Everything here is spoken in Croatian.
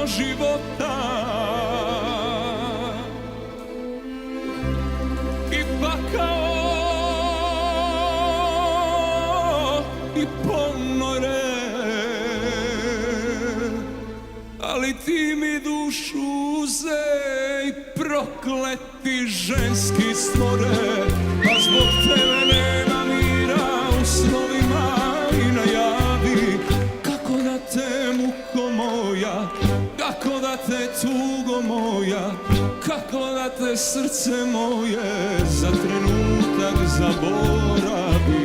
do života. I pakao i ponore, ali ti mi dušu uze i prokleti ženski stvore. Pa zbog tebe nema mira u snovima i najavi kako da te muko moja, kako da te tugo moja, kako da te srce moje za trenutak zaboravi.